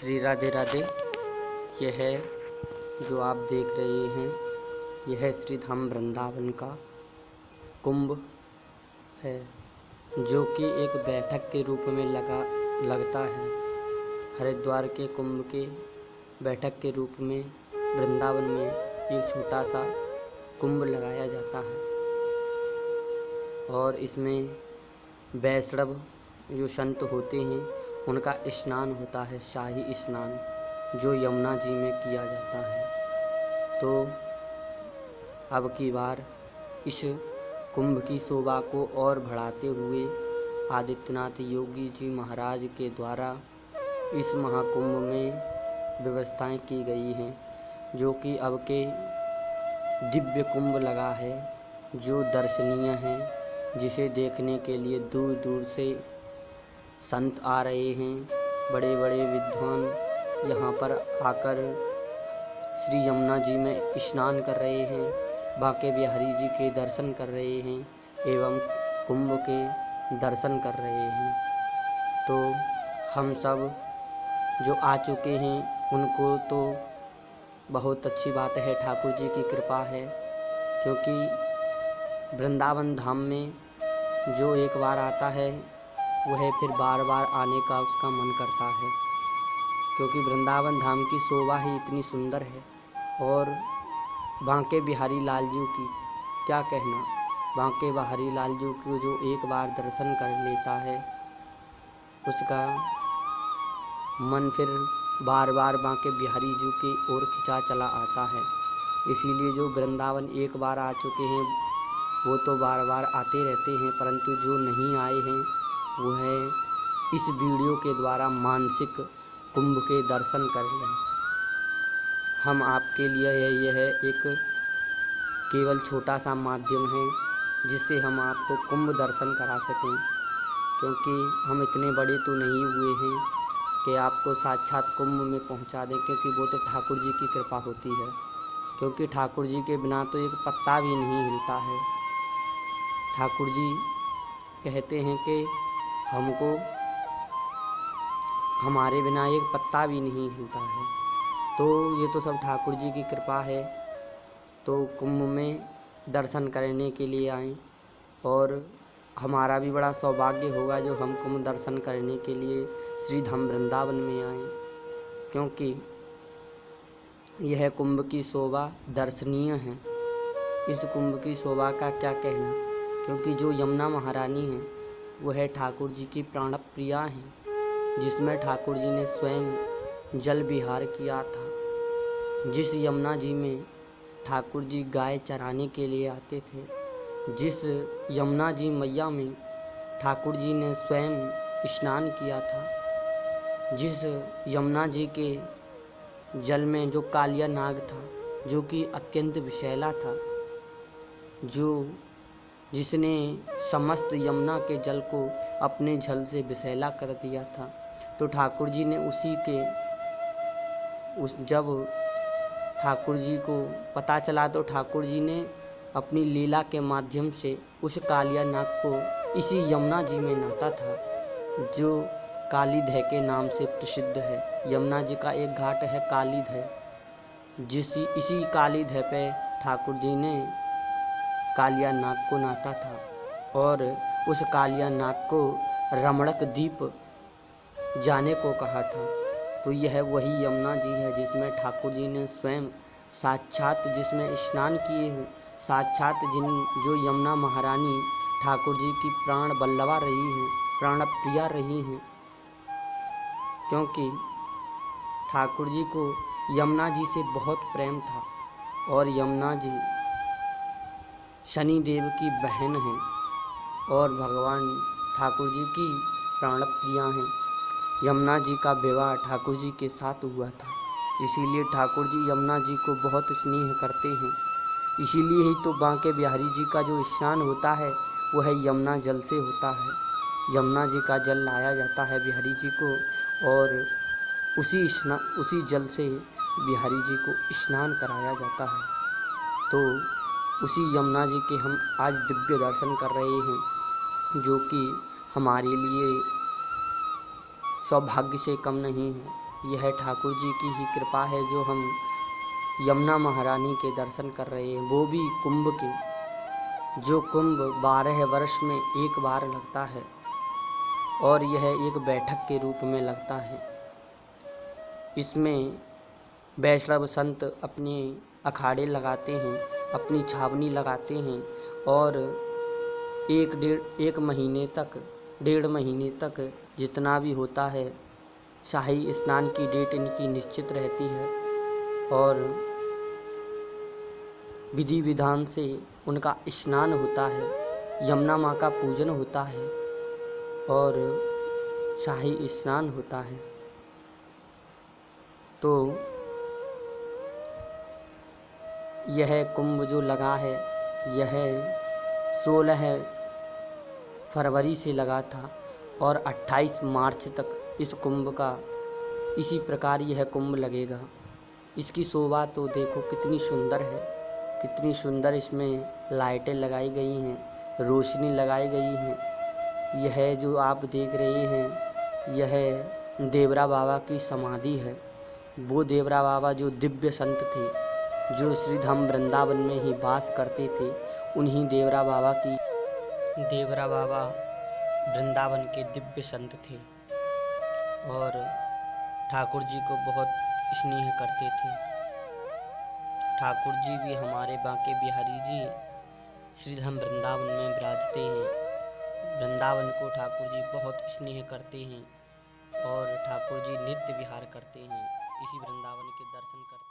श्री राधे राधे। यह जो आप देख रहे हैं यह श्री धाम वृंदावन का कुंभ है, जो कि एक बैठक के रूप में लगता है। हरिद्वार के कुंभ के बैठक के रूप में वृंदावन में एक छोटा सा कुंभ लगाया जाता है और इसमें वैष्णव जो संत होते हैं उनका स्नान होता है, शाही स्नान, जो यमुना जी में किया जाता है। तो अब की बार इस कुंभ की शोभा को और बढ़ाते हुए आदित्यनाथ योगी जी महाराज के द्वारा इस महाकुंभ में व्यवस्थाएं की गई हैं, जो कि अब के दिव्य कुंभ लगा है, जो दर्शनीय है, जिसे देखने के लिए दूर दूर से संत आ रहे हैं। बड़े बड़े विद्वान यहाँ पर आकर श्री यमुना जी में स्नान कर रहे हैं, बांके बिहारी जी के दर्शन कर रहे हैं एवं कुंभ के दर्शन कर रहे हैं। तो हम सब जो आ चुके हैं उनको तो बहुत अच्छी बात है, ठाकुर जी की कृपा है, क्योंकि वृंदावन धाम में जो एक बार आता है वह फिर बार बार आने का उसका मन करता है, क्योंकि वृंदावन धाम की शोभा ही इतनी सुंदर है। और बांके बिहारी लाल जी की क्या कहना, बांके बिहारी लाल जी को जो एक बार दर्शन कर लेता है उसका मन फिर बार बार बांके बिहारी जी की ओर खिंचा चला आता है। इसीलिए जो वृंदावन एक बार आ चुके हैं वो तो बार बार आते रहते हैं, परंतु जो नहीं आए हैं वो है इस वीडियो के द्वारा मानसिक कुंभ के दर्शन कर लें। हम आपके लिए यह एक केवल छोटा सा माध्यम है जिससे हम आपको कुंभ दर्शन करा सकें, क्योंकि हम इतने बड़े तो नहीं हुए हैं कि आपको साक्षात कुंभ में पहुंचा दें, क्योंकि वो तो ठाकुर जी की कृपा होती है, क्योंकि ठाकुर जी के बिना तो एक पत्ता भी नहीं हिलता है। ठाकुर जी कहते हैं कि हमको हमारे बिना एक पत्ता भी नहीं हिलता है। तो ये तो सब ठाकुर जी की कृपा है। तो कुंभ में दर्शन करने के लिए आएँ और हमारा भी बड़ा सौभाग्य होगा जो हम कुंभ दर्शन करने के लिए श्री धाम वृंदावन में आएँ, क्योंकि यह कुंभ की शोभा दर्शनीय है। इस कुंभ की शोभा का क्या कहना, क्योंकि जो यमुना महारानी है वह ठाकुर जी की प्राण प्रिया हैं, जिसमें ठाकुर जी ने स्वयं जल विहार किया था। जिस यमुना जी में ठाकुर जी गाय चराने के लिए आते थे, जिस यमुना जी मैया में ठाकुर जी ने स्वयं स्नान किया था, जिस यमुना जी के जल में जो कालिया नाग था जो कि अत्यंत विषैला था, जिसने समस्त यमुना के जल को अपने जल से विषैला कर दिया था, तो ठाकुर जी ने जब ठाकुर जी को पता चला तो ठाकुर जी ने अपनी लीला के माध्यम से उस कालिया नाग को इसी यमुना जी में नहाता था, जो कालीधय के नाम से प्रसिद्ध है। यमुना जी का एक घाट है कालीधय, इसी कालीधय पे ठाकुर जी ने कालिया नाग को नहाता था और उस कालिया नाग को रमणक द्वीप जाने को कहा था। तो यह वही यमुना जी है जिसमें ठाकुर जी ने स्वयं साक्षात जिसमें स्नान किए हैं, साक्षात जो यमुना महारानी ठाकुर जी की प्राण बल्लभा रही हैं, प्राण प्रिया रही हैं, क्योंकि ठाकुर जी को यमुना जी से बहुत प्रेम था। और यमुना जी शनि देव की बहन हैं और भगवान ठाकुर जी की प्राण प्रिया हैं। यमुना जी का विवाह ठाकुर जी के साथ हुआ था, इसीलिए ठाकुर जी यमुना जी को बहुत स्नेह करते हैं। इसीलिए ही तो बांके बिहारी जी का जो स्नान होता है वह यमुना जल से होता है। यमुना जी का जल लाया जाता है बिहारी जी को और उसी जल से बिहारी जी को स्नान कराया जाता है। तो उसी यमुना जी के हम आज दिव्य दर्शन कर रहे हैं, जो कि हमारे लिए सौभाग्य से कम नहीं है। यह ठाकुर जी की ही कृपा है जो हम यमुना महारानी के दर्शन कर रहे हैं, वो भी कुंभ के। जो कुंभ 12 वर्ष में एक बार लगता है और यह एक बैठक के रूप में लगता है। इसमें वैष्णव संत अपने अखाड़े लगाते हैं, अपनी छावनी लगाते हैं और डेढ़ महीने तक जितना भी होता है, शाही स्नान की डेट इनकी निश्चित रहती है और विधि विधान से उनका स्नान होता है, यमुना माँ का पूजन होता है और शाही स्नान होता है। तो यह कुंभ जो लगा है, यह 16 फरवरी से लगा था और 28 मार्च तक इस कुंभ का इसी प्रकार यह कुंभ लगेगा। इसकी शोभा तो देखो कितनी सुंदर है, कितनी सुंदर इसमें लाइटें लगाई गई हैं, रोशनी लगाई गई हैं। यह जो आप देख रहे हैं, यह देवरा बाबा की समाधि है। वो देवरा बाबा जो दिव्य संत थे, जो श्रीधाम वृंदावन में ही वास करते थे, उन्हीं देवरा बाबा वृंदावन के दिव्य संत थे और ठाकुर जी को बहुत स्नेह करते थे। ठाकुर जी भी हमारे बांके बिहारी जी श्रीधाम वृंदावन में विराजते हैं। वृंदावन को ठाकुर जी बहुत स्नेह करते हैं और ठाकुर जी नित्य विहार करते हैं, इसी वृंदावन के दर्शन करते हैं।